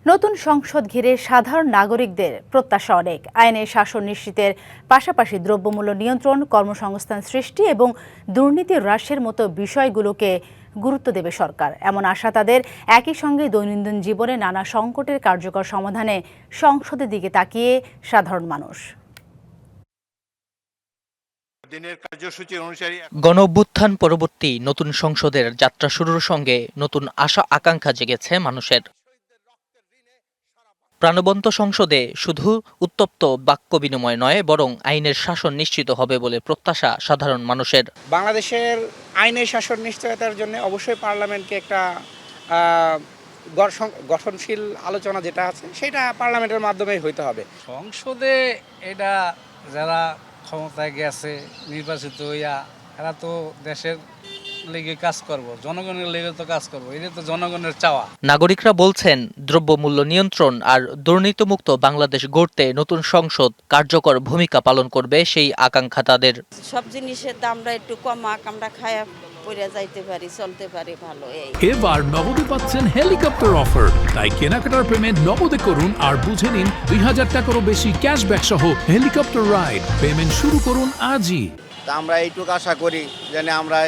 নতুন সংসদ ঘিরে সাধারণ নাগরিকদের প্রত্যাশা অনেক। আইনের শাসন নিশ্চিতের পাশাপাশি দ্রব্যমূল্য নিয়ন্ত্রণ, কর্মসংস্থান সৃষ্টি এবং দুর্নীতি হ্রাসের মতো বিষয়গুলোকে গুরুত্ব দেবে সরকার। এমন আশা তাদের। একই সঙ্গে দৈনন্দিন জীবনে নানা সংকটের কার্যকর সমাধানে সংসদের দিকে তাকিয়ে সাধারণ মানুষ। গণঅভ্যুত্থান পরবর্তী নতুন সংসদের যাত্রা শুরুর সঙ্গে নতুন আশা আকাঙ্ক্ষা জেগেছে মানুষের। প্রাণবন্ত সংসদে শুধু উত্তপ্ত বাক্য বিনিময় নয়, বরং আইনের শাসন নিশ্চিত হবে বলে প্রত্যাশা সাধারণ মানুষের। বাংলাদেশের আইনের শাসন নিশ্চয়তার জন্য অবশ্যই পার্লামেন্টকে একটা গঠনশীল আলোচনা যেটা আছে সেটা পার্লামেন্টের মাধ্যমেই হইতে হবে। সংসদে এটা যারা ক্ষমতায় গেছে নির্বাচিত হইয়া, এরা তো দেশের লেগে কাজ করব, জনগণের লেগে তো কাজ করব, এটা তো জনগণের চাওয়া। নাগরিকরা বলছেন, দ্রব্যমূল্য নিয়ন্ত্রণ আর দুর্নীতিমুক্ত বাংলাদেশ গড়তে নতুন সংসদ কার্যকর ভূমিকা পালন করবে সেই আকাঙ্ক্ষা তাদের। সব জিনিসের দামটা একটু কমাক, আমরা খায়া পড়ে যাইতে পারি, চলতে পারি ভালো। এবার নগদে পাচ্ছেন হেলিকপ্টার অফার, তাই কেনাকাটার পেমেন্ট নগদে করুন আর বুঝে নিন ২০০০ টাকারও বেশি ক্যাশব্যাক সহ হেলিকপ্টার রাইড। পেমেন্ট শুরু করুন আজই। তা আমরা এইটুকু আশা করি যেন আমরা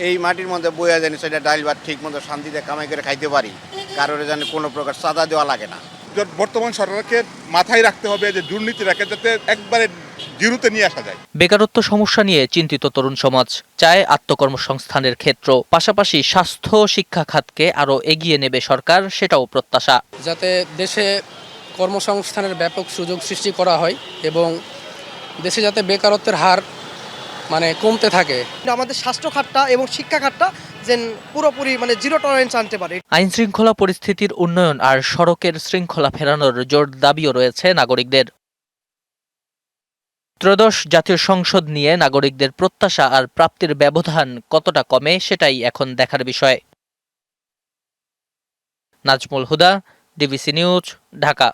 এই মাটির মধ্যে বইয়া জানি সেটা ডাইল ভাত ঠিক মতো শান্তিতে কামাই করে খাইতে পারি, কারোর যেন কোনো প্রকার চাঁদা দেওয়া লাগে না। বর্তমান সরকারকে মাথায় রাখতে হবে যে দুর্নীতিটাকে যাতে একবারে জিরোতে নিয়ে আসা যায়। বেকারত্ব সমস্যা নিয়ে চিন্তিত তরুণ সমাজ চায় আত্মকর্মসংস্থানের ক্ষেত্র, পাশাপাশি স্বাস্থ্য শিক্ষা খাতকে আরো এগিয়ে নেবে সরকার, সেটাও প্রত্যাশা। যাতে দেশে কর্মসংস্থানের ব্যাপক সুযোগ সৃষ্টি করা হয় এবং দেশে যাতে বেকারত্বের হার কমতে থাকে। আমাদের স্বাস্থ্য খাতটা এবং শিক্ষা খাতটা যেন পুরোপুরি জিরো টলারেন্স আনতে পারে। আইন শৃঙ্খলা পরিস্থিতির উন্নয়ন আর সড়কের শৃঙ্খলা ফেরানোর জোর দাবিও রয়েছে নাগরিকদের। ত্রয়োদশ জাতীয় সংসদ নিয়ে নাগরিকদের প্রত্যাশা আর প্রাপ্তির ব্যবধান কতটা কমে, সেটাই এখন দেখার বিষয়। নাজমুল হুদা, ডিবিসি নিউজ, ঢাকা।